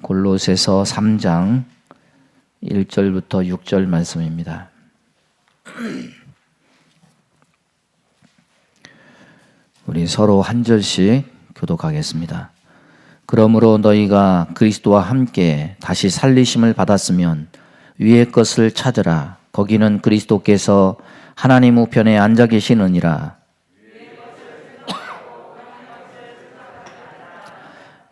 골로새서 3장 1절부터 6절 말씀입니다. 우리 서로 한 절씩 교독하겠습니다. 그러므로 너희가 그리스도와 함께 다시 살리심을 받았으면 위의 것을 찾으라. 거기는 그리스도께서 하나님 우편에 앉아 계시느니라.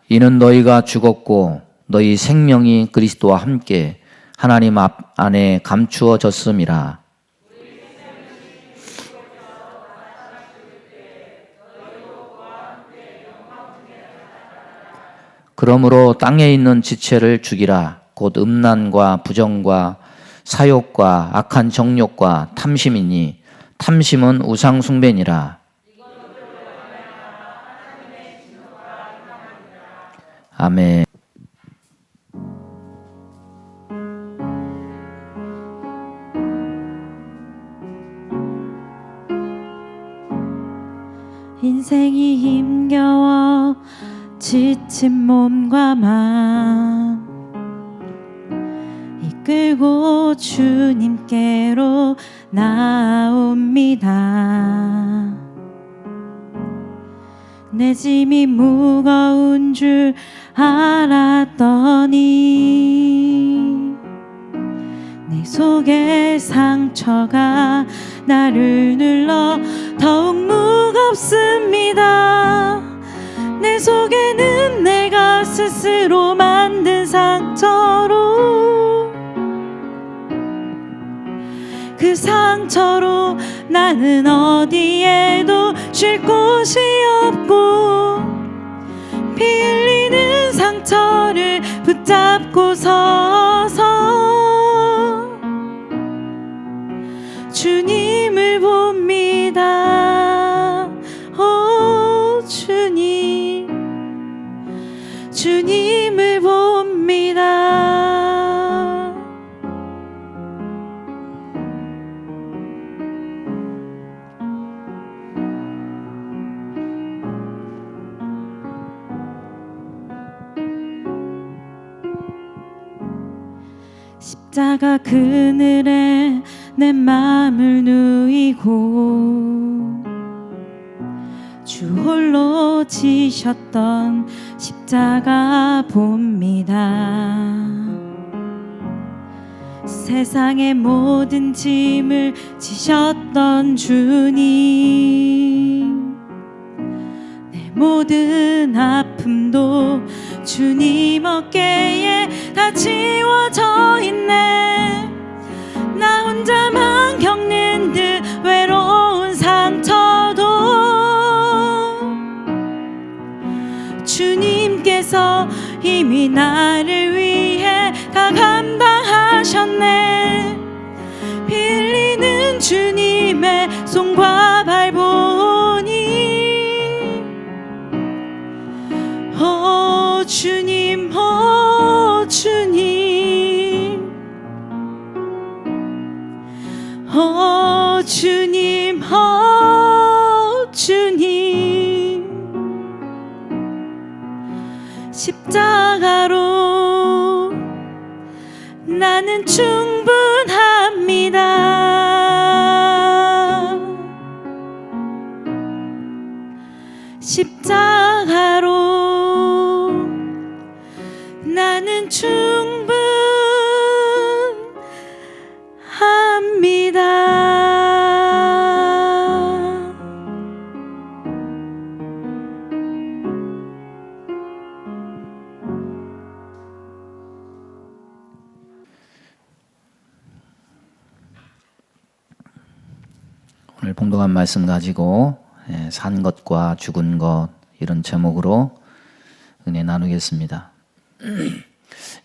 이는 너희가 죽었고 너희 생명이 그리스도와 함께 하나님 앞 안에 감추어졌음이라. 그러므로 땅에 있는 지체를 죽이라. 곧 음란과 부정과 사욕과 악한 정욕과 탐심이니 탐심은 우상 숭배니라. 아멘. 인생이 힘겨워 지친 몸과 마음 이끌고 주님께로 나옵니다. 내 짐이 무거운 줄 알았더니 내 속의 상처가 나를 눌러 더욱 무겁습니다. 내 속에는 내가 스스로 만든 상처로 그 상처로 나는 어디에도 쉴 곳이 없고 피 흘리는 상처를 붙잡고 서서 주님을 봅니다. 오 주님, 주님을 봅니다. 십자가 그늘에 내 맘을 누이고 주 홀로 지셨던 십자가 봅니다. 세상의 모든 짐을 지셨던 주님, 내 모든 아픔도 주님 어깨에 다 지워져 있네. 나 혼자만 겪는 듯 외로운 상처도 주님께서 이미 나를 위해 다 감당하셨네. 피 흘리는 주님의 손과 발 보니 오 주님, 오 주님, 오 주님, 오 주님. 십자가로 나는 충분합니다. 십자가로 나는 충분합니다. 오늘 봉독한 말씀 가지고 산 것과 죽은 것 이런 제목으로 은혜 나누겠습니다.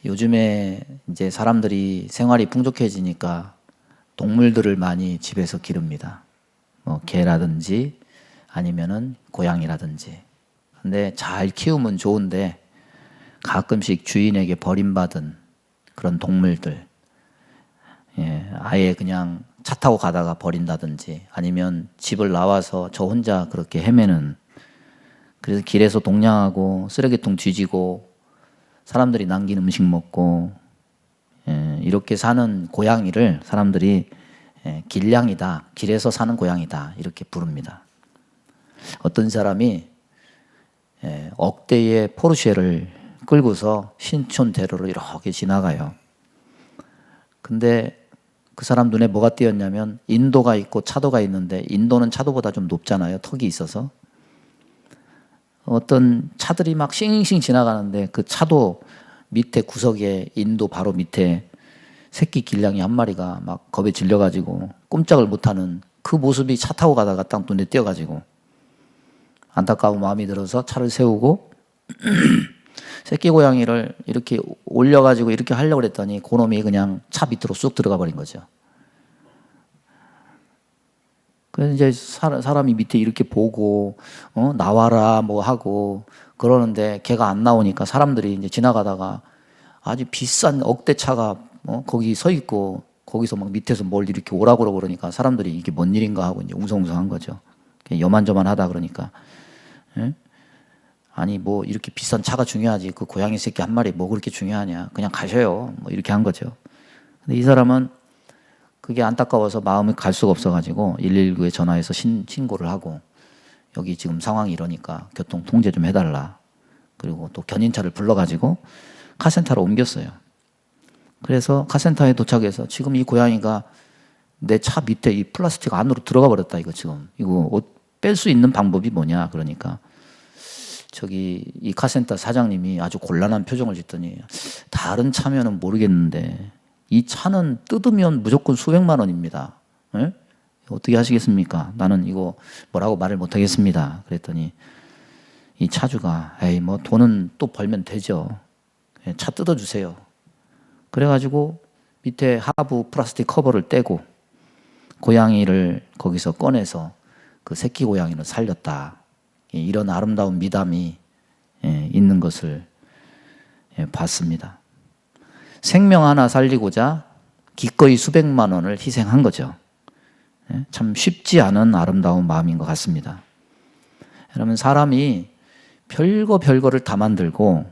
요즘에 이제 사람들이 생활이 풍족해지니까 동물들을 많이 집에서 기릅니다. 뭐 개라든지 아니면은 고양이라든지. 근데 잘 키우면 좋은데 가끔씩 주인에게 버림받은 그런 동물들, 아예 그냥 차 타고 가다가 버린다든지 아니면 집을 나와서 저 혼자 그렇게 헤매는, 그래서 길에서 동냥하고 쓰레기통 뒤지고 사람들이 남긴 음식 먹고 이렇게 사는 고양이를 사람들이 길냥이다, 길에서 사는 고양이다 이렇게 부릅니다. 어떤 사람이 억대의 포르쉐를 끌고서 신촌대로를 이렇게 지나가요. 근데 그 사람 눈에 뭐가 띄었냐면 인도가 있고 차도가 있는데 인도는 차도보다 좀 높잖아요. 턱이 있어서. 어떤 차들이 막 싱싱 지나가는데 그 차도 밑에 구석에 인도 바로 밑에 새끼 길냥이 한 마리가 막 겁에 질려가지고 꼼짝을 못하는 그 모습이 차 타고 가다가 딱 눈에 띄어가지고 안타까운 마음이 들어서 차를 세우고 새끼 고양이를 이렇게 올려가지고 이렇게 하려고 그랬더니 그놈이 그냥 차 밑으로 쑥 들어가 버린 거죠. 그래서 이제 사람이 밑에 이렇게 보고 나와라 뭐 하고 그러는데 걔가 안 나오니까 사람들이 이제 지나가다가 아주 비싼 억대차가 거기 서 있고 거기서 막 밑에서 뭘 이렇게 오라고 그러니까 사람들이 이게 뭔 일인가 하고 이제 웅성웅성한 거죠. 여만저만하다 그러니까. 예? 아니 뭐 이렇게 비싼 차가 중요하지 그 고양이 새끼 한 마리 뭐 그렇게 중요하냐 그냥 가셔요 뭐 이렇게 한 거죠. 근데 이 사람은 그게 안타까워서 마음이 갈 수가 없어가지고 119에 전화해서 신고를 하고 여기 지금 상황이 이러니까 교통 통제 좀 해달라. 그리고 또 견인차를 불러가지고 카센터로 옮겼어요. 그래서 카센터에 도착해서 지금 이 고양이가 내 차 밑에 이 플라스틱 안으로 들어가 버렸다 이거 지금 이거 옷 뺄 수 있는 방법이 뭐냐 그러니까 저기 이 카센터 사장님이 아주 곤란한 표정을 짓더니 다른 차면은 모르겠는데 이 차는 뜯으면 무조건 수백만 원입니다. 예? 어떻게 하시겠습니까? 나는 이거 뭐라고 말을 못 하겠습니다. 그랬더니 이 차주가 에이 뭐 돈은 또 벌면 되죠. 차 뜯어주세요. 그래가지고 밑에 하부 플라스틱 커버를 떼고 고양이를 거기서 꺼내서 그 새끼 고양이를 살렸다. 이런 아름다운 미담이 있는 것을 봤습니다. 생명 하나 살리고자 기꺼이 수백만 원을 희생한 거죠. 참 쉽지 않은 아름다운 마음인 것 같습니다. 여러분 사람이 별거를 다 만들고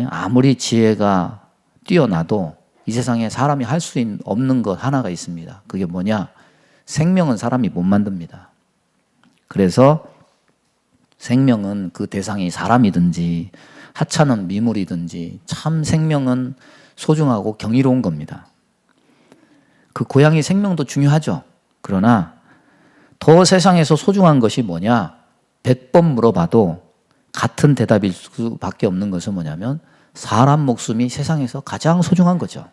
아무리 지혜가 뛰어나도 이 세상에 사람이 할 수 없는 것 하나가 있습니다. 그게 뭐냐? 생명은 사람이 못 만듭니다. 그래서 생명은 그 대상이 사람이든지 하찮은 미물이든지 참 생명은 소중하고 경이로운 겁니다. 그 고양이 생명도 중요하죠. 그러나 더 세상에서 소중한 것이 뭐냐? 100번 물어봐도 같은 대답일 수밖에 없는 것은 뭐냐면 사람 목숨이 세상에서 가장 소중한 거죠.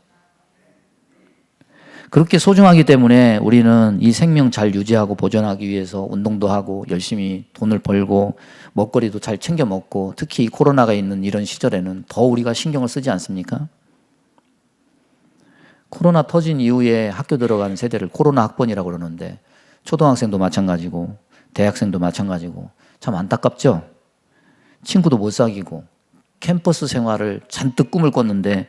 그렇게 소중하기 때문에 우리는 이 생명 잘 유지하고 보존하기 위해서 운동도 하고 열심히 돈을 벌고 먹거리도 잘 챙겨 먹고 특히 이 코로나가 있는 이런 시절에는 더 우리가 신경을 쓰지 않습니까? 코로나 터진 이후에 학교 들어가는 세대를 코로나 학번이라고 그러는데 초등학생도 마찬가지고 대학생도 마찬가지고 참 안타깝죠? 친구도 못 사귀고 캠퍼스 생활을 잔뜩 꿈을 꿨는데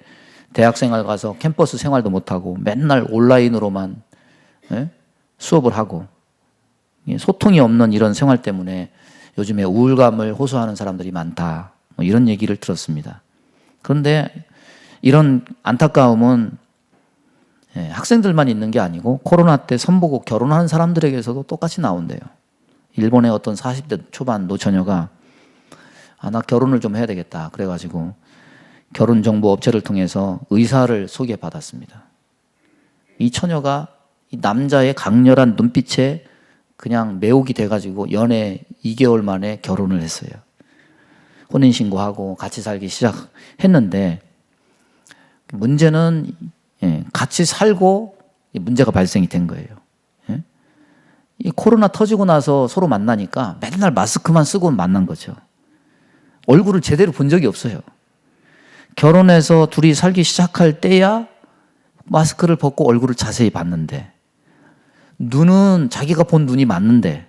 대학생활 가서 캠퍼스 생활도 못하고 맨날 온라인으로만 수업을 하고 소통이 없는 이런 생활 때문에 요즘에 우울감을 호소하는 사람들이 많다. 뭐 이런 얘기를 들었습니다. 그런데 이런 안타까움은 학생들만 있는 게 아니고 코로나 때 선보고 결혼하는 사람들에게서도 똑같이 나온대요. 일본의 어떤 40대 초반 노처녀가 나 결혼을 좀 해야 되겠다. 그래가지고 결혼정보 업체를 통해서 의사를 소개받았습니다. 이 처녀가 이 남자의 강렬한 눈빛에 그냥 매혹이 돼가지고 연애 2개월 만에 결혼을 했어요. 혼인신고하고 같이 살기 시작했는데 문제는 같이 살고 문제가 발생이 된 거예요. 이 코로나 터지고 나서 서로 만나니까 맨날 마스크만 쓰고 만난 거죠. 얼굴을 제대로 본 적이 없어요. 결혼해서 둘이 살기 시작할 때야 마스크를 벗고 얼굴을 자세히 봤는데 눈은 자기가 본 눈이 맞는데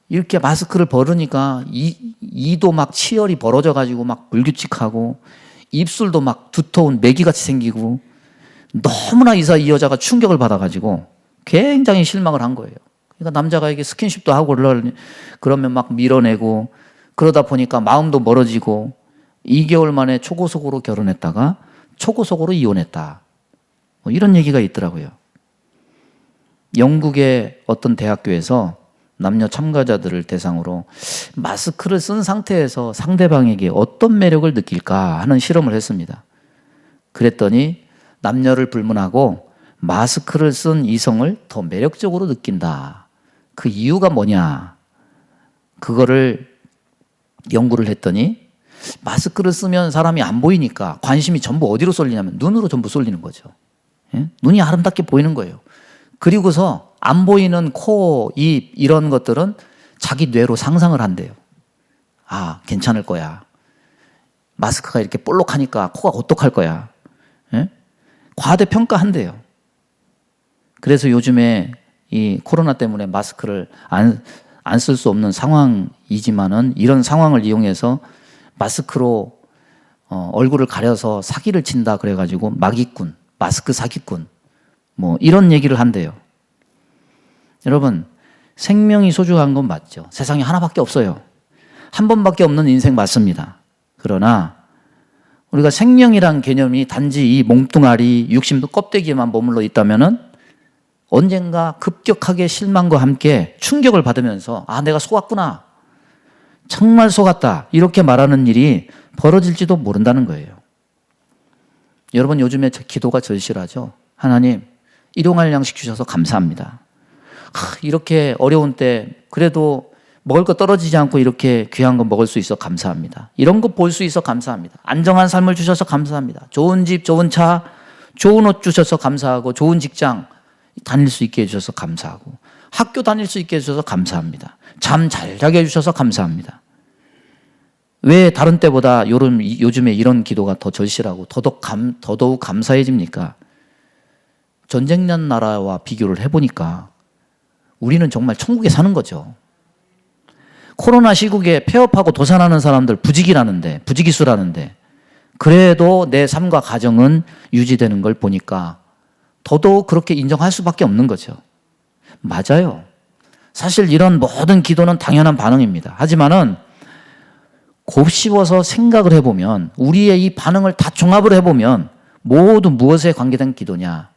이렇게 마스크를 벗으니까 이도 막 치열이 벌어져 가지고 막 불규칙하고 입술도 막 두터운 메기같이 생기고 너무나 이 여자가 충격을 받아가지고 굉장히 실망을 한 거예요. 그러니까 남자가 이게 스킨십도 하고 그러면 막 밀어내고 그러다 보니까 마음도 멀어지고 2개월 만에 초고속으로 결혼했다가 초고속으로 이혼했다. 뭐 이런 얘기가 있더라고요. 영국의 어떤 대학교에서 남녀 참가자들을 대상으로 마스크를 쓴 상태에서 상대방에게 어떤 매력을 느낄까 하는 실험을 했습니다. 그랬더니 남녀를 불문하고 마스크를 쓴 이성을 더 매력적으로 느낀다. 그 이유가 뭐냐? 그거를 연구를 했더니 마스크를 쓰면 사람이 안 보이니까 관심이 전부 어디로 쏠리냐면 눈으로 전부 쏠리는 거죠. 예? 눈이 아름답게 보이는 거예요. 그리고서 안 보이는 코, 입 이런 것들은 자기 뇌로 상상을 한대요. 아, 괜찮을 거야. 마스크가 이렇게 볼록하니까 코가 오똑할 거야. 예? 과대평가한대요. 그래서 요즘에 이 코로나 때문에 마스크를 안 쓸 수 없는 상황이지만은 이런 상황을 이용해서 마스크로 얼굴을 가려서 사기를 친다 그래가지고 마기꾼, 마스크 사기꾼 뭐 이런 얘기를 한대요. 여러분, 생명이 소중한 건 맞죠. 세상에 하나밖에 없어요. 한 번밖에 없는 인생 맞습니다. 그러나 우리가 생명이란 개념이 단지 이 몸뚱아리, 육신 껍데기에만 머물러 있다면은 언젠가 급격하게 실망과 함께 충격을 받으면서 아, 내가 속았구나. 정말 속았다. 이렇게 말하는 일이 벌어질지도 모른다는 거예요. 여러분, 요즘에 기도가 절실하죠. 하나님, 일용할 양식 주셔서 감사합니다. 이렇게 어려운 때 그래도 먹을 거 떨어지지 않고 이렇게 귀한 거 먹을 수 있어 감사합니다. 이런 거 볼 수 있어 감사합니다. 안정한 삶을 주셔서 감사합니다. 좋은 집, 좋은 차, 좋은 옷 주셔서 감사하고 좋은 직장 다닐 수 있게 해주셔서 감사하고 학교 다닐 수 있게 해주셔서 감사합니다. 잠 잘 자게 해주셔서 감사합니다. 왜 다른 때보다 요즘에 이런 기도가 더 절실하고 더더욱 감사해집니까? 전쟁 난 나라와 비교를 해보니까 우리는 정말 천국에 사는 거죠. 코로나 시국에 폐업하고 도산하는 사람들 부지기수라는데 그래도 내 삶과 가정은 유지되는 걸 보니까 더더욱 그렇게 인정할 수밖에 없는 거죠. 맞아요. 사실 이런 모든 기도는 당연한 반응입니다. 하지만은 곱씹어서 생각을 해보면 우리의 이 반응을 다 종합을 해보면 모두 무엇에 관계된 기도냐?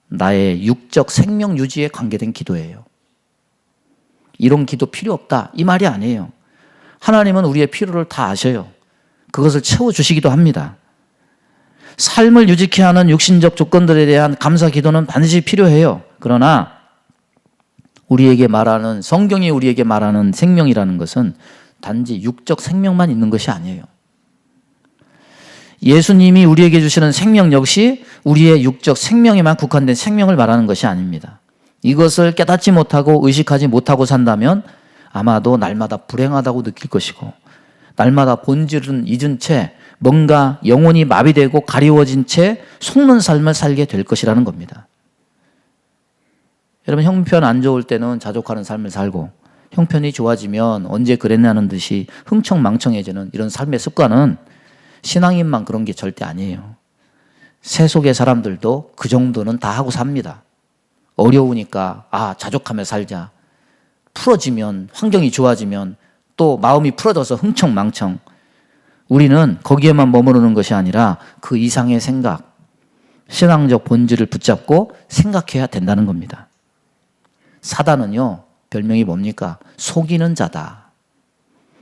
나의 육적 생명 유지에 관계된 기도예요. 이런 기도 필요 없다 이 말이 아니에요. 하나님은 우리의 필요를 다 아셔요. 그것을 채워주시기도 합니다. 삶을 유지케 하는 육신적 조건들에 대한 감사 기도는 반드시 필요해요. 그러나 성경이 우리에게 말하는 생명이라는 것은 단지 육적 생명만 있는 것이 아니에요. 예수님이 우리에게 주시는 생명 역시 우리의 육적 생명에만 국한된 생명을 말하는 것이 아닙니다. 이것을 깨닫지 못하고 의식하지 못하고 산다면 아마도 날마다 불행하다고 느낄 것이고 날마다 본질은 잊은 채 뭔가 영혼이 마비되고 가리워진 채 속는 삶을 살게 될 것이라는 겁니다. 여러분, 형편 안 좋을 때는 자족하는 삶을 살고 형편이 좋아지면 언제 그랬냐는 듯이 흥청망청해지는 이런 삶의 습관은 신앙인만 그런 게 절대 아니에요. 세속의 사람들도 그 정도는 다 하고 삽니다. 어려우니까 자족하며 살자. 풀어지면 환경이 좋아지면 또 마음이 풀어져서 흥청망청. 우리는 거기에만 머무르는 것이 아니라 그 이상의 생각, 신앙적 본질을 붙잡고 생각해야 된다는 겁니다. 사단은요, 별명이 뭡니까? 속이는 자다.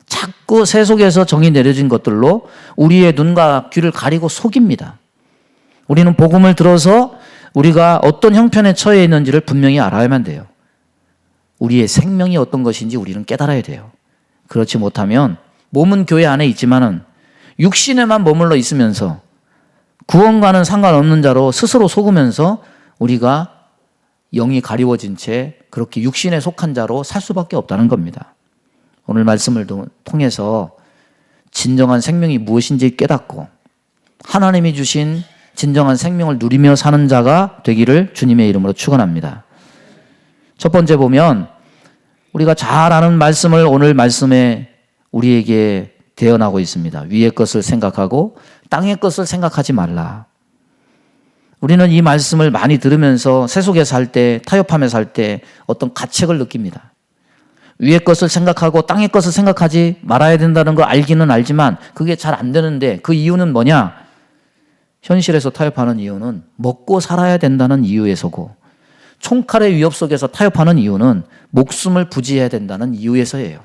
자꾸 세속에서 정이 내려진 것들로 우리의 눈과 귀를 가리고 속입니다. 우리는 복음을 들어서 우리가 어떤 형편에 처해 있는지를 분명히 알아야만 돼요. 우리의 생명이 어떤 것인지 우리는 깨달아야 돼요. 그렇지 못하면 몸은 교회 안에 있지만은 육신에만 머물러 있으면서 구원과는 상관없는 자로 스스로 속으면서 우리가 영이 가리워진 채 그렇게 육신에 속한 자로 살 수밖에 없다는 겁니다. 오늘 말씀을 통해서 진정한 생명이 무엇인지 깨닫고 하나님이 주신 진정한 생명을 누리며 사는 자가 되기를 주님의 이름으로 축원합니다. 첫 번째 보면 우리가 잘 아는 말씀을 오늘 말씀에 우리에게 대언하고 있습니다. 위의 것을 생각하고 땅의 것을 생각하지 말라. 우리는 이 말씀을 많이 들으면서 세속에 살 때, 타협하며 살 때 어떤 가책을 느낍니다. 위의 것을 생각하고 땅의 것을 생각하지 말아야 된다는 거 알기는 알지만 그게 잘 안 되는데 그 이유는 뭐냐? 현실에서 타협하는 이유는 먹고 살아야 된다는 이유에서고 총칼의 위협 속에서 타협하는 이유는 목숨을 부지해야 된다는 이유에서예요.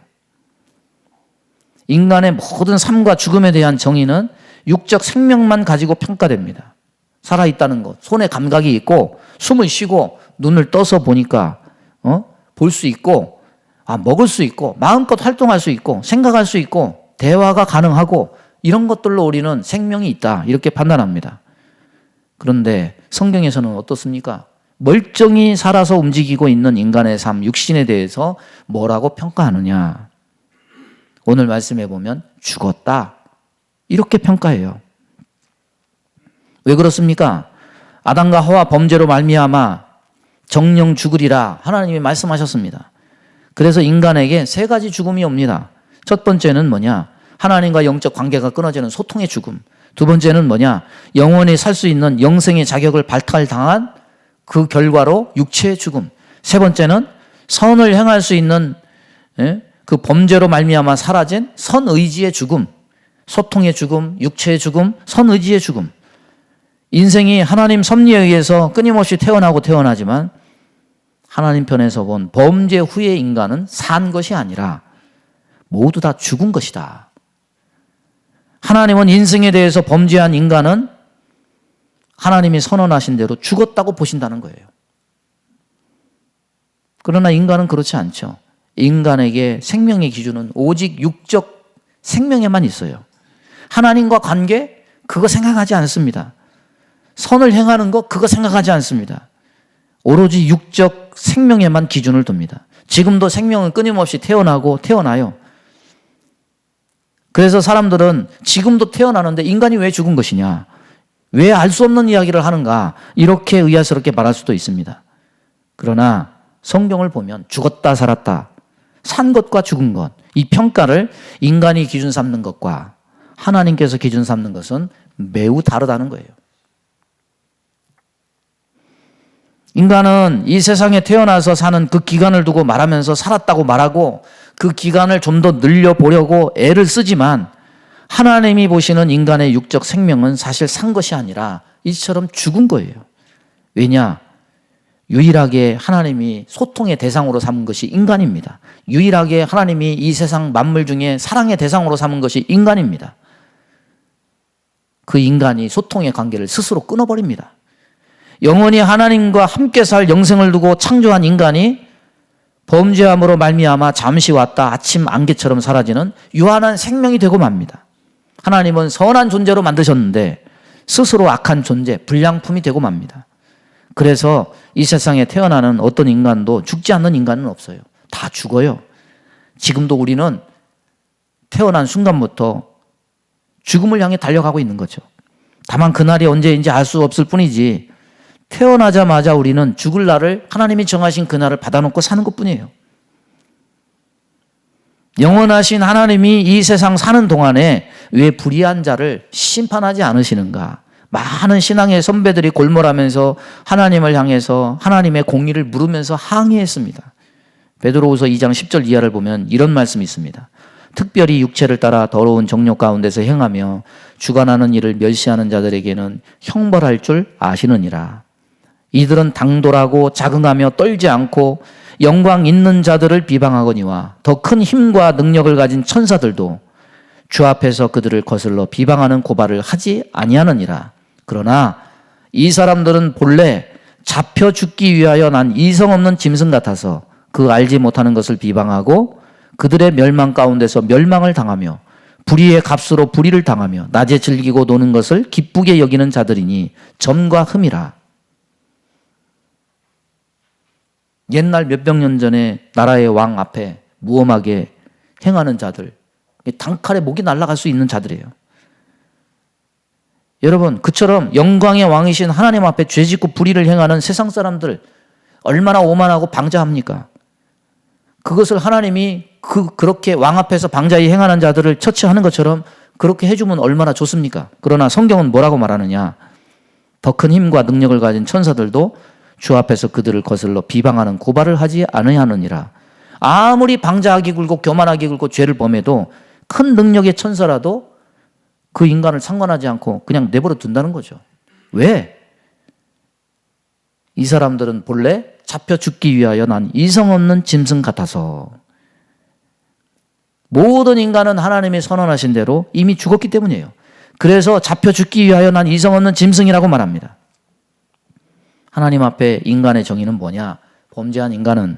인간의 모든 삶과 죽음에 대한 정의는 육적 생명만 가지고 평가됩니다. 살아있다는 것, 손에 감각이 있고 숨을 쉬고 눈을 떠서 보니까 볼 수 있고 먹을 수 있고 마음껏 활동할 수 있고 생각할 수 있고 대화가 가능하고 이런 것들로 우리는 생명이 있다 이렇게 판단합니다. 그런데 성경에서는 어떻습니까? 멀쩡히 살아서 움직이고 있는 인간의 삶, 육신에 대해서 뭐라고 평가하느냐? 오늘 말씀해 보면 죽었다 이렇게 평가해요. 왜 그렇습니까? 아담과 하와 범죄로 말미암아 정령 죽으리라 하나님이 말씀하셨습니다. 그래서 인간에게 세 가지 죽음이 옵니다. 첫 번째는 뭐냐? 하나님과 영적 관계가 끊어지는 소통의 죽음. 두 번째는 뭐냐? 영원히 살 수 있는 영생의 자격을 발탈당한 그 결과로 육체의 죽음. 세 번째는 선을 행할 수 있는 그 범죄로 말미암아 사라진 선의지의 죽음. 소통의 죽음, 육체의 죽음, 선의지의 죽음. 인생이 하나님 섭리에 의해서 끊임없이 태어나지만 하나님 편에서 본 범죄 후의 인간은 산 것이 아니라 모두 다 죽은 것이다. 하나님은 인생에 대해서 범죄한 인간은 하나님이 선언하신 대로 죽었다고 보신다는 거예요. 그러나 인간은 그렇지 않죠. 인간에게 생명의 기준은 오직 육적 생명에만 있어요. 하나님과 관계? 그거 생각하지 않습니다. 선을 행하는 것? 그거 생각하지 않습니다. 오로지 육적 생명에만 기준을 둡니다. 지금도 생명은 끊임없이 태어나요. 그래서 사람들은 지금도 태어나는데 인간이 왜 죽은 것이냐? 왜 알 수 없는 이야기를 하는가? 이렇게 의아스럽게 말할 수도 있습니다. 그러나 성경을 보면 죽었다 살았다, 산 것과 죽은 것, 이 평가를 인간이 기준 삼는 것과 하나님께서 기준 삼는 것은 매우 다르다는 거예요. 인간은 이 세상에 태어나서 사는 그 기간을 두고 말하면서 살았다고 말하고 그 기간을 좀 더 늘려보려고 애를 쓰지만 하나님이 보시는 인간의 육적 생명은 사실 산 것이 아니라 이처럼 죽은 거예요. 왜냐? 유일하게 하나님이 소통의 대상으로 삼은 것이 인간입니다. 유일하게 하나님이 이 세상 만물 중에 사랑의 대상으로 삼은 것이 인간입니다. 그 인간이 소통의 관계를 스스로 끊어버립니다. 영원히 하나님과 함께 살 영생을 두고 창조한 인간이 범죄함으로 말미암아 잠시 왔다 아침 안개처럼 사라지는 유한한 생명이 되고 맙니다. 하나님은 선한 존재로 만드셨는데 스스로 악한 존재, 불량품이 되고 맙니다. 그래서 이 세상에 태어나는 어떤 인간도 죽지 않는 인간은 없어요. 다 죽어요. 지금도 우리는 태어난 순간부터 죽음을 향해 달려가고 있는 거죠. 다만 그날이 언제인지 알 수 없을 뿐이지 태어나자마자 우리는 죽을 날을 하나님이 정하신 그날을 받아놓고 사는 것뿐이에요. 영원하신 하나님이 이 세상 사는 동안에 왜 불의한 자를 심판하지 않으시는가? 많은 신앙의 선배들이 골몰하면서 하나님을 향해서 하나님의 공의를 물으면서 항의했습니다. 베드로후서 2장 10절 이하를 보면 이런 말씀이 있습니다. 특별히 육체를 따라 더러운 정욕 가운데서 행하며 주관하는 일을 멸시하는 자들에게는 형벌할 줄 아시느니라. 이들은 당돌하고 자긍하며 떨지 않고 영광 있는 자들을 비방하거니와 더 큰 힘과 능력을 가진 천사들도 주 앞에서 그들을 거슬러 비방하는 고발을 하지 아니하느니라. 그러나 이 사람들은 본래 잡혀 죽기 위하여 난 이성 없는 짐승 같아서 그 알지 못하는 것을 비방하고 그들의 멸망 가운데서 멸망을 당하며 불의의 값으로 불의를 당하며 낮에 즐기고 노는 것을 기쁘게 여기는 자들이니 점과 흠이라. 옛날 몇백 년 전에 나라의 왕 앞에 무엄하게 행하는 자들, 단칼에 목이 날아갈 수 있는 자들이에요. 여러분, 그처럼 영광의 왕이신 하나님 앞에 죄짓고 불의를 행하는 세상 사람들 얼마나 오만하고 방자합니까? 그것을 하나님이 그렇게 왕 앞에서 방자히 행하는 자들을 처치하는 것처럼 그렇게 해주면 얼마나 좋습니까? 그러나 성경은 뭐라고 말하느냐? 더 큰 힘과 능력을 가진 천사들도 주 앞에서 그들을 거슬러 비방하는 고발을 하지 아니하느니라. 아무리 방자하게 굴고 교만하게 굴고 죄를 범해도 큰 능력의 천사라도 그 인간을 상관하지 않고 그냥 내버려 둔다는 거죠. 왜? 이 사람들은 본래 잡혀 죽기 위하여 난 이성 없는 짐승 같아서. 모든 인간은 하나님이 선언하신 대로 이미 죽었기 때문이에요. 그래서 잡혀 죽기 위하여 난 이성 없는 짐승이라고 말합니다. 하나님 앞에 인간의 정의는 뭐냐? 범죄한 인간은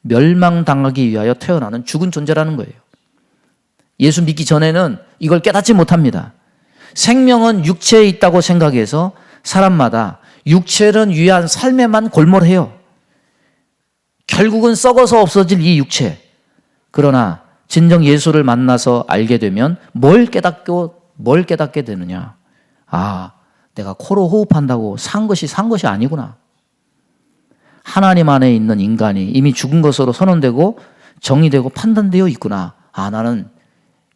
멸망당하기 위하여 태어나는 죽은 존재라는 거예요. 예수 믿기 전에는 이걸 깨닫지 못합니다. 생명은 육체에 있다고 생각해서 사람마다 육체를 위한 삶에만 골몰해요. 결국은 썩어서 없어질 이 육체. 그러나 진정 예수를 만나서 알게 되면 뭘 깨닫게 되느냐? 아, 내가 코로 호흡한다고 산 것이 아니구나. 하나님 안에 있는 인간이 이미 죽은 것으로 선언되고 정의되고 판단되어 있구나. 아, 나는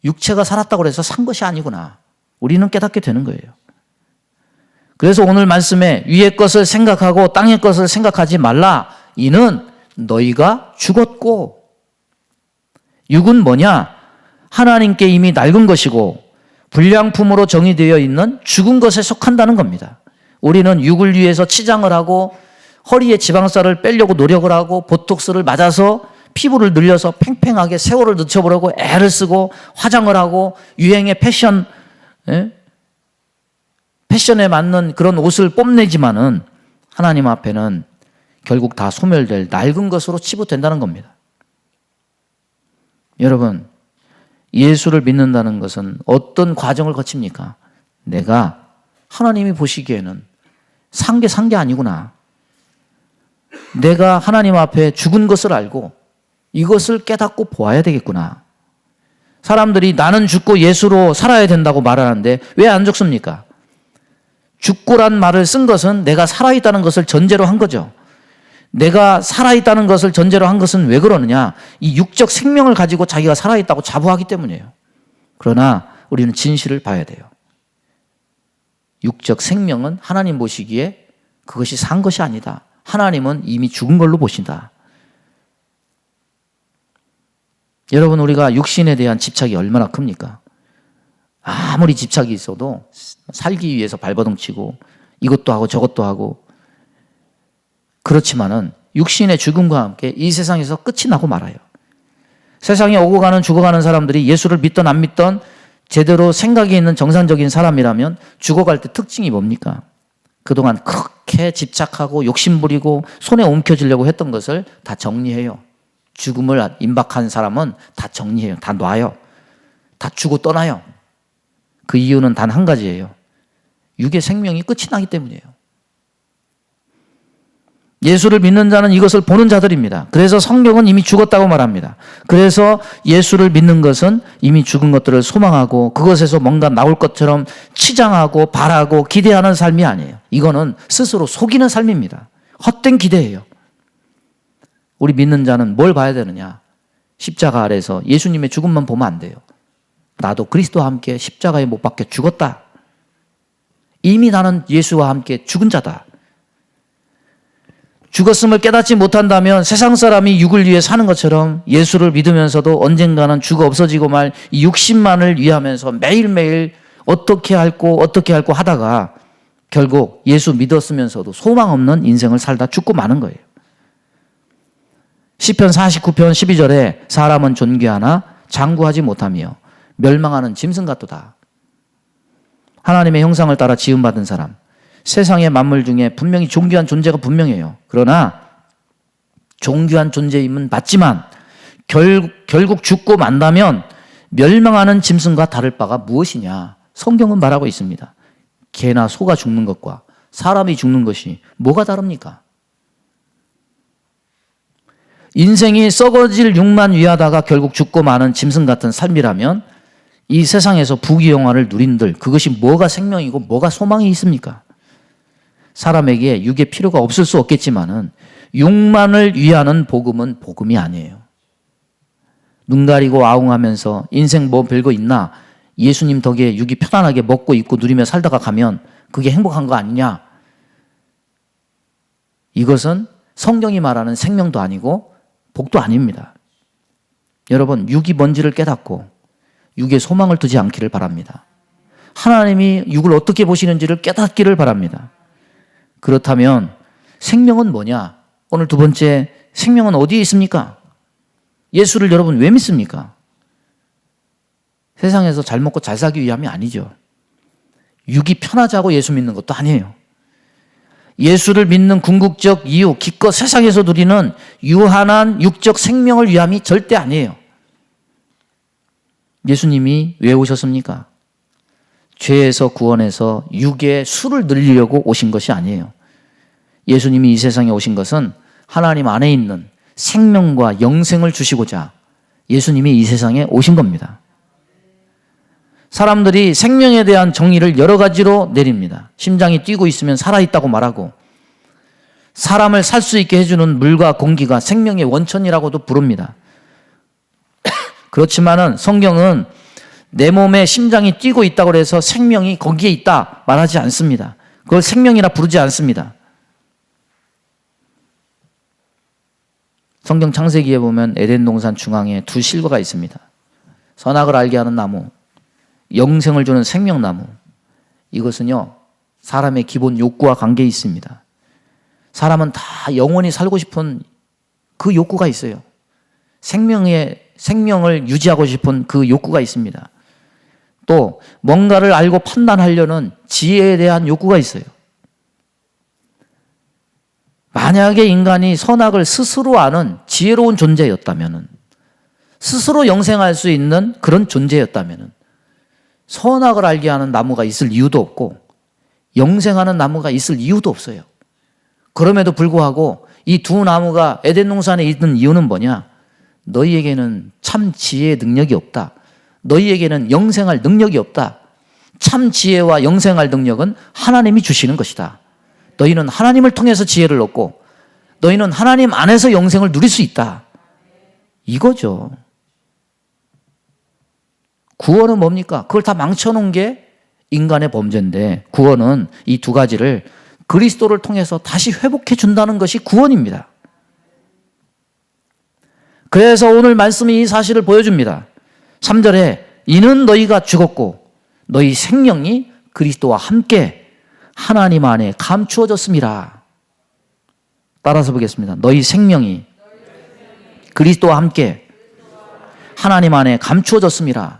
육체가 살았다고 해서 산 것이 아니구나. 우리는 깨닫게 되는 거예요. 그래서 오늘 말씀에 위의 것을 생각하고 땅의 것을 생각하지 말라. 이는 너희가 죽었고, 육은 뭐냐? 하나님께 이미 낡은 것이고 불량품으로 정의되어 있는 죽은 것에 속한다는 겁니다. 우리는 육을 위해서 치장을 하고 허리에 지방살을 빼려고 노력을 하고 보톡스를 맞아서 피부를 늘려서 팽팽하게 세월을 늦춰보려고 애를 쓰고 화장을 하고 유행의 패션에 맞는 그런 옷을 뽐내지만은 하나님 앞에는 결국 다 소멸될 낡은 것으로 치부된다는 겁니다. 여러분, 예수를 믿는다는 것은 어떤 과정을 거칩니까? 내가 하나님이 보시기에는 산 게 아니구나. 내가 하나님 앞에 죽은 것을 알고 이것을 깨닫고 보아야 되겠구나. 사람들이 나는 죽고 예수로 살아야 된다고 말하는데 왜 안 죽습니까? 죽고란 말을 쓴 것은 내가 살아있다는 것을 전제로 한 거죠. 내가 살아있다는 것을 전제로 한 것은 왜 그러느냐? 이 육적 생명을 가지고 자기가 살아있다고 자부하기 때문이에요. 그러나 우리는 진실을 봐야 돼요. 육적 생명은 하나님 보시기에 그것이 산 것이 아니다. 하나님은 이미 죽은 걸로 보신다. 여러분, 우리가 육신에 대한 집착이 얼마나 큽니까? 아무리 집착이 있어도 살기 위해서 발버둥 치고 이것도 하고 저것도 하고, 그렇지만은 육신의 죽음과 함께 이 세상에서 끝이 나고 말아요. 세상에 오고 가는 죽어가는 사람들이 예수를 믿던 안 믿던 제대로 생각이 있는 정상적인 사람이라면 죽어갈 때 특징이 뭡니까? 그동안 그렇게 집착하고 욕심부리고 손에 옮겨지려고 했던 것을 다 정리해요. 죽음을 임박한 사람은 다 정리해요. 다 놔요. 다 주고 떠나요. 그 이유는 단 한 가지예요. 육의 생명이 끝이 나기 때문이에요. 예수를 믿는 자는 이것을 보는 자들입니다. 그래서 성경은 이미 죽었다고 말합니다. 그래서 예수를 믿는 것은 이미 죽은 것들을 소망하고 그것에서 뭔가 나올 것처럼 치장하고 바라고 기대하는 삶이 아니에요. 이거는 스스로 속이는 삶입니다. 헛된 기대예요. 우리 믿는 자는 뭘 봐야 되느냐? 십자가 아래서 예수님의 죽음만 보면 안 돼요. 나도 그리스도와 함께 십자가에 못 박혀 죽었다. 이미 나는 예수와 함께 죽은 자다. 죽었음을 깨닫지 못한다면 세상 사람이 육을 위해 사는 것처럼 예수를 믿으면서도 언젠가는 죽어 없어지고 말 이 육신만을 위하면서 매일매일 어떻게 할고 하다가 결국 예수 믿었으면서도 소망 없는 인생을 살다 죽고 마는 거예요. 시편 49편 12절에 사람은 존귀하나 장구하지 못하며 멸망하는 짐승 같도다. 하나님의 형상을 따라 지음받은 사람, 세상의 만물 중에 분명히 존귀한 존재가 분명해요. 그러나 존귀한 존재임은 맞지만 결국 죽고 만다면 멸망하는 짐승과 다를 바가 무엇이냐? 성경은 말하고 있습니다. 개나 소가 죽는 것과 사람이 죽는 것이 뭐가 다릅니까? 인생이 썩어질 육만 위하다가 결국 죽고 마는 짐승 같은 삶이라면 이 세상에서 부귀영화를 누린들 그것이 뭐가 생명이고 뭐가 소망이 있습니까? 사람에게 육의 필요가 없을 수 없겠지만은 육만을 위하는 복음은 복음이 아니에요. 눈 가리고 아웅하면서 인생 뭐 별거 있나? 예수님 덕에 육이 편안하게 먹고 입고 누리며 살다가 가면 그게 행복한 거 아니냐? 이것은 성경이 말하는 생명도 아니고 복도 아닙니다. 여러분, 육이 뭔지를 깨닫고 육에 소망을 두지 않기를 바랍니다. 하나님이 육을 어떻게 보시는지를 깨닫기를 바랍니다. 그렇다면 생명은 뭐냐? 오늘 두 번째, 생명은 어디에 있습니까? 예수를 여러분 왜 믿습니까? 세상에서 잘 먹고 잘 살기 위함이 아니죠. 육이 편하자고 예수 믿는 것도 아니에요. 예수를 믿는 궁극적 이유, 기껏 세상에서 누리는 유한한 육적 생명을 위함이 절대 아니에요. 예수님이 왜 오셨습니까? 죄에서 구원해서 육의 수를 늘리려고 오신 것이 아니에요. 예수님이 이 세상에 오신 것은 하나님 안에 있는 생명과 영생을 주시고자 예수님이 이 세상에 오신 겁니다. 사람들이 생명에 대한 정의를 여러 가지로 내립니다. 심장이 뛰고 있으면 살아있다고 말하고, 사람을 살 수 있게 해주는 물과 공기가 생명의 원천이라고도 부릅니다. 그렇지만은 성경은 내 몸에 심장이 뛰고 있다고 해서 생명이 거기에 있다 말하지 않습니다. 그걸 생명이라 부르지 않습니다. 성경 창세기에 보면 에덴 동산 중앙에 두 실과가 있습니다. 선악을 알게 하는 나무, 영생을 주는 생명나무. 이것은요, 사람의 기본 욕구와 관계에 있습니다. 사람은 다 영원히 살고 싶은 그 욕구가 있어요. 생명을 유지하고 싶은 그 욕구가 있습니다. 또 뭔가를 알고 판단하려는 지혜에 대한 욕구가 있어요. 만약에 인간이 선악을 스스로 아는 지혜로운 존재였다면, 스스로 영생할 수 있는 그런 존재였다면 선악을 알게 하는 나무가 있을 이유도 없고 영생하는 나무가 있을 이유도 없어요. 그럼에도 불구하고 이 두 나무가 에덴 동산에 있는 이유는 뭐냐? 너희에게는 참 지혜의 능력이 없다. 너희에게는 영생할 능력이 없다. 참 지혜와 영생할 능력은 하나님이 주시는 것이다. 너희는 하나님을 통해서 지혜를 얻고 너희는 하나님 안에서 영생을 누릴 수 있다. 이거죠. 구원은 뭡니까? 그걸 다 망쳐놓은 게 인간의 범죄인데, 구원은 이 두 가지를 그리스도를 통해서 다시 회복해 준다는 것이 구원입니다. 그래서 오늘 말씀이 이 사실을 보여줍니다. 3절에 이는 너희가 죽었고 너희 생명이 그리스도와 함께 하나님 안에 감추어졌습니다. 따라서 보겠습니다. 너희 생명이 그리스도와 함께 하나님 안에 감추어졌습니다.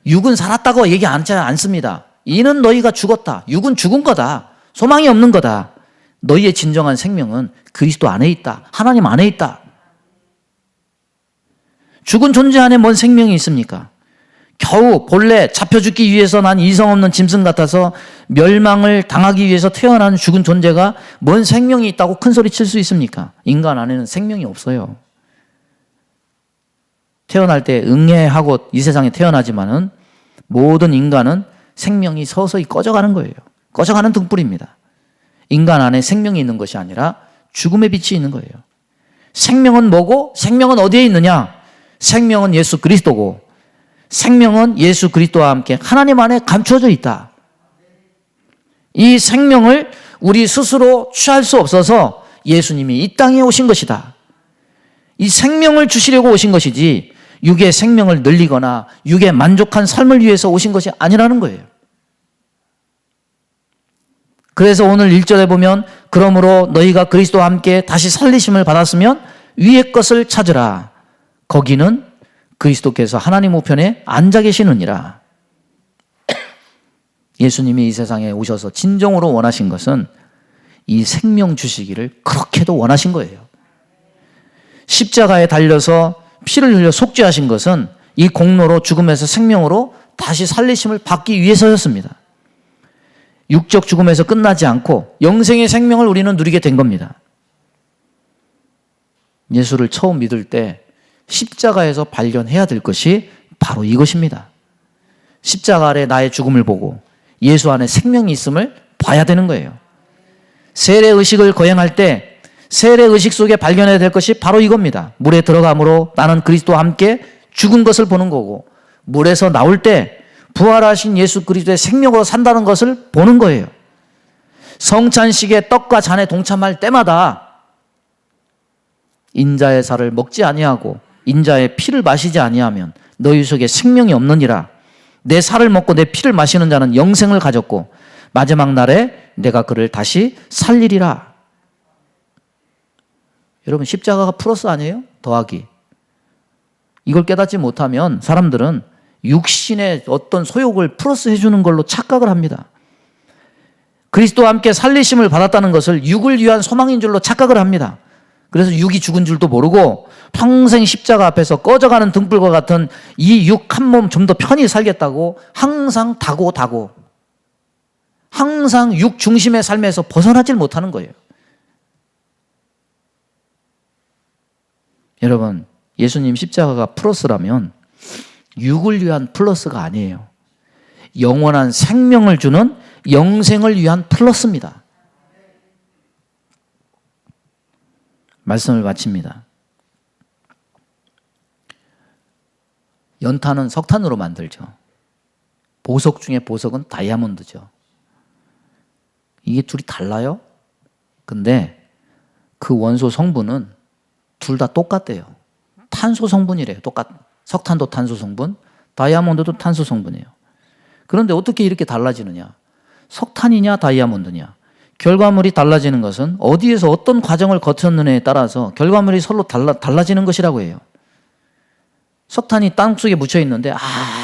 육은 살았다고 얘기하지 않습니다. 이는 너희가 죽었다. 육은 죽은 거다. 소망이 없는 거다. 너희의 진정한 생명은 그리스도 안에 있다. 하나님 안에 있다. 죽은 존재 안에 뭔 생명이 있습니까? 겨우 본래 잡혀 죽기 위해서 난 이성 없는 짐승 같아서 멸망을 당하기 위해서 태어난 죽은 존재가 뭔 생명이 있다고 큰 소리 칠 수 있습니까? 인간 안에는 생명이 없어요. 태어날 때 응애하고 이 세상에 태어나지만은 모든 인간은 생명이 서서히 꺼져가는 거예요. 꺼져가는 등불입니다. 인간 안에 생명이 있는 것이 아니라 죽음의 빛이 있는 거예요. 생명은 뭐고 생명은 어디에 있느냐? 생명은 예수 그리스도고 생명은 예수 그리스도와 함께 하나님 안에 감추어져 있다. 이 생명을 우리 스스로 취할 수 없어서 예수님이 이 땅에 오신 것이다. 이 생명을 주시려고 오신 것이지 육의 생명을 늘리거나 육의 만족한 삶을 위해서 오신 것이 아니라는 거예요. 그래서 오늘 1절에 보면 그러므로 너희가 그리스도와 함께 다시 살리심을 받았으면 위의 것을 찾으라. 거기는 그리스도께서 하나님 우편에 앉아 계시느니라. 예수님이 이 세상에 오셔서 진정으로 원하신 것은 이 생명 주시기를 그렇게도 원하신 거예요. 십자가에 달려서 피를 흘려 속죄하신 것은 이 공로로 죽음에서 생명으로 다시 살리심을 받기 위해서였습니다. 육적 죽음에서 끝나지 않고 영생의 생명을 우리는 누리게 된 겁니다. 예수를 처음 믿을 때 십자가에서 발견해야 될 것이 바로 이것입니다. 십자가 아래 나의 죽음을 보고 예수 안에 생명이 있음을 봐야 되는 거예요. 세례의식을 거행할 때 세례의식 속에 발견해야 될 것이 바로 이겁니다. 물에 들어감으로 나는 그리스도와 함께 죽은 것을 보는 거고, 물에서 나올 때 부활하신 예수 그리스도의 생명으로 산다는 것을 보는 거예요. 성찬식에 떡과 잔에 동참할 때마다 인자의 살을 먹지 아니하고 인자의 피를 마시지 아니하면 너희 속에 생명이 없느니라. 내 살을 먹고 내 피를 마시는 자는 영생을 가졌고 마지막 날에 내가 그를 다시 살리리라. 여러분, 십자가가 플러스 아니에요? 더하기. 이걸 깨닫지 못하면 사람들은 육신의 어떤 소욕을 플러스 해주는 걸로 착각을 합니다. 그리스도와 함께 살리심을 받았다는 것을 육을 위한 소망인 줄로 착각을 합니다. 그래서 육이 죽은 줄도 모르고 평생 십자가 앞에서 꺼져가는 등불과 같은 이 육 한 몸 좀 더 편히 살겠다고 항상 다고 항상 육 중심의 삶에서 벗어나질 못하는 거예요. 여러분, 예수님 십자가가 플러스라면 육을 위한 플러스가 아니에요. 영원한 생명을 주는 영생을 위한 플러스입니다. 말씀을 마칩니다. 연탄은 석탄으로 만들죠. 보석 중에 보석은 다이아몬드죠. 이게 둘이 달라요? 근데 그 원소 성분은 둘 다 똑같대요. 탄소 성분이래요. 석탄도 탄소 성분, 다이아몬드도 탄소 성분이에요. 그런데 어떻게 이렇게 달라지느냐? 석탄이냐 다이아몬드냐? 결과물이 달라지는 것은 어디에서 어떤 과정을 거쳤느냐에 따라서 결과물이 서로 달라지는 것이라고 해요. 석탄이 땅속에 묻혀 있는데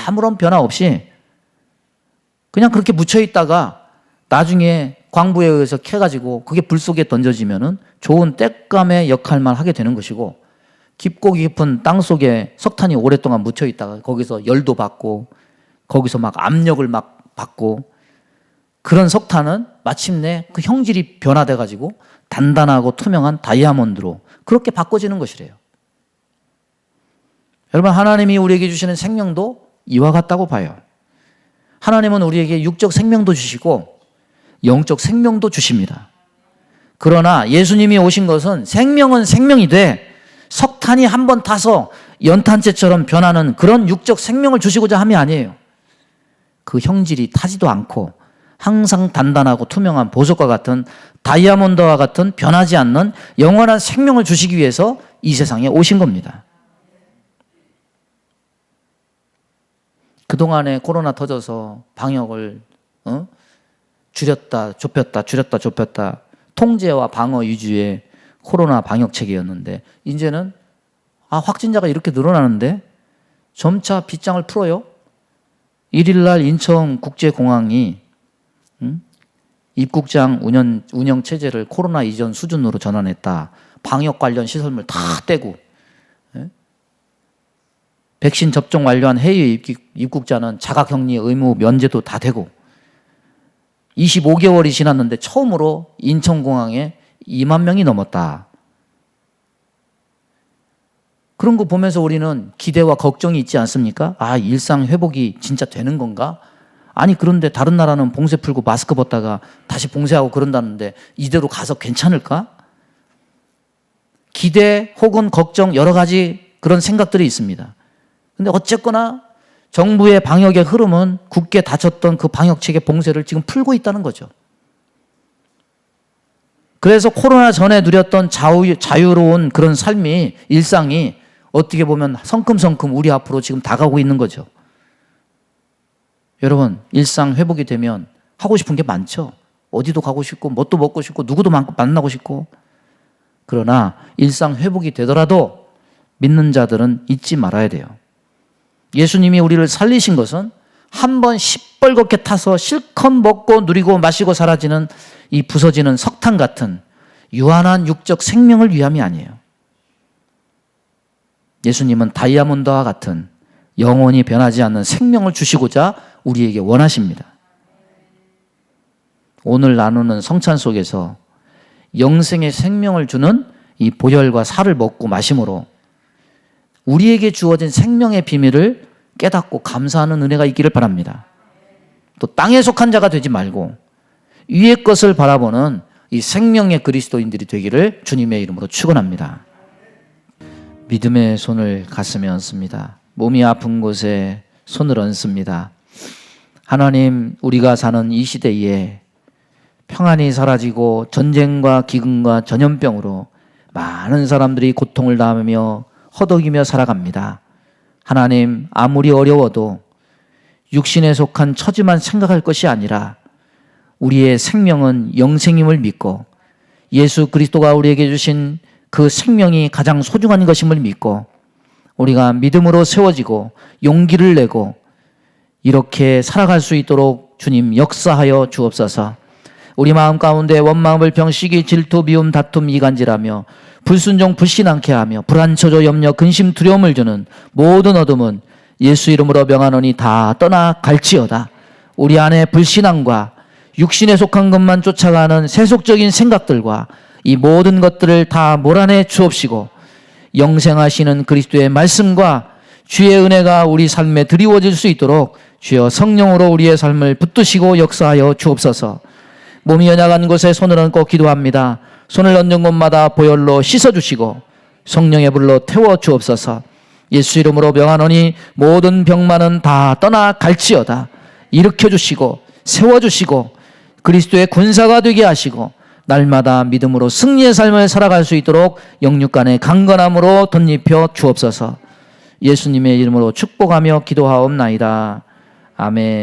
아무런 변화 없이 그냥 그렇게 묻혀 있다가 나중에 광부에 의해서 캐가지고 그게 불 속에 던져지면은 좋은 땔감의 역할만 하게 되는 것이고, 깊고 깊은 땅 속에 석탄이 오랫동안 묻혀 있다가 거기서 열도 받고 거기서 막 압력을 막 받고 그런 석탄은 마침내 그 형질이 변화돼 가지고 단단하고 투명한 다이아몬드로 그렇게 바꿔지는 것이래요. 여러분, 하나님이 우리에게 주시는 생명도 이와 같다고 봐요. 하나님은 우리에게 육적 생명도 주시고 영적 생명도 주십니다. 그러나 예수님이 오신 것은 생명은 생명이 돼 석탄이 한번 타서 연탄재처럼 변하는 그런 육적 생명을 주시고자 함이 아니에요. 그 형질이 타지도 않고 항상 단단하고 투명한 보석과 같은 다이아몬드와 같은 변하지 않는 영원한 생명을 주시기 위해서 이 세상에 오신 겁니다. 그동안에 코로나 터져서 방역을 줄였다 좁혔다 통제와 방어 위주의 코로나 방역 체계였는데 이제는 확진자가 이렇게 늘어나는데 점차 빗장을 풀어요. 1일날 인천국제공항이 입국장 운영 체제를 코로나 이전 수준으로 전환했다. 방역 관련 시설물 다 떼고 백신 접종 완료한 해외 입국자는 자가격리 의무 면제도 다 되고 25개월이 지났는데 처음으로 인천공항에 2만 명이 넘었다. 그런 거 보면서 우리는 기대와 걱정이 있지 않습니까? 일상 회복이 진짜 되는 건가? 아니, 그런데 다른 나라는 봉쇄 풀고 마스크 벗다가 다시 봉쇄하고 그런다는데 이대로 가서 괜찮을까? 기대 혹은 걱정 여러 가지 그런 생각들이 있습니다. 근데 어쨌거나 정부의 방역의 흐름은 굳게 닫혔던 그 방역체계 봉쇄를 지금 풀고 있다는 거죠. 그래서 코로나 전에 누렸던 자유로운 그런 삶이, 일상이 어떻게 보면 성큼성큼 우리 앞으로 지금 다가오고 있는 거죠. 여러분, 일상 회복이 되면 하고 싶은 게 많죠. 어디도 가고 싶고 뭣도 먹고 싶고 누구도 만나고 싶고. 그러나 일상 회복이 되더라도 믿는 자들은 잊지 말아야 돼요. 예수님이 우리를 살리신 것은 한번 시뻘겋게 타서 실컷 먹고 누리고 마시고 사라지는 이 부서지는 석탄 같은 유한한 육적 생명을 위함이 아니에요. 예수님은 다이아몬드와 같은 영원히 변하지 않는 생명을 주시고자 우리에게 원하십니다. 오늘 나누는 성찬 속에서 영생의 생명을 주는 이 보혈과 살을 먹고 마심으로 우리에게 주어진 생명의 비밀을 깨닫고 감사하는 은혜가 있기를 바랍니다. 또 땅에 속한 자가 되지 말고 위의 것을 바라보는 이 생명의 그리스도인들이 되기를 주님의 이름으로 축원합니다. 믿음의 손을 가슴에 얹습니다. 몸이 아픈 곳에 손을 얹습니다. 하나님, 우리가 사는 이 시대에 평안이 사라지고 전쟁과 기근과 전염병으로 많은 사람들이 고통을 당하며 허덕이며 살아갑니다. 하나님, 아무리 어려워도 육신에 속한 처지만 생각할 것이 아니라 우리의 생명은 영생임을 믿고 예수 그리스도가 우리에게 주신 그 생명이 가장 소중한 것임을 믿고 우리가 믿음으로 세워지고 용기를 내고 이렇게 살아갈 수 있도록 주님 역사하여 주옵소서. 우리 마음 가운데 원망, 불평, 시기, 질투, 미움, 다툼, 이간질하며 불순종, 불신앙케 하며 불안, 저조, 염려, 근심, 두려움을 주는 모든 어둠은 예수 이름으로 명하노니 다 떠나갈지어다. 우리 안에 불신앙과 육신에 속한 것만 쫓아가는 세속적인 생각들과 이 모든 것들을 다 몰아내 주옵시고 영생하시는 그리스도의 말씀과 주의 은혜가 우리 삶에 드리워질 수 있도록 주여 성령으로 우리의 삶을 붙드시고 역사하여 주옵소서. 몸이 연약한 곳에 손을 얹고 기도합니다. 손을 얹은 곳마다 보혈로 씻어주시고 성령의 불로 태워 주옵소서. 예수 이름으로 명하노니 모든 병만은 다 떠나갈지어다. 일으켜주시고 세워주시고 그리스도의 군사가 되게 하시고 날마다 믿음으로 승리의 삶을 살아갈 수 있도록 영육간의 강건함으로 덧입혀 주옵소서. 예수님의 이름으로 축복하며 기도하옵나이다. 아멘.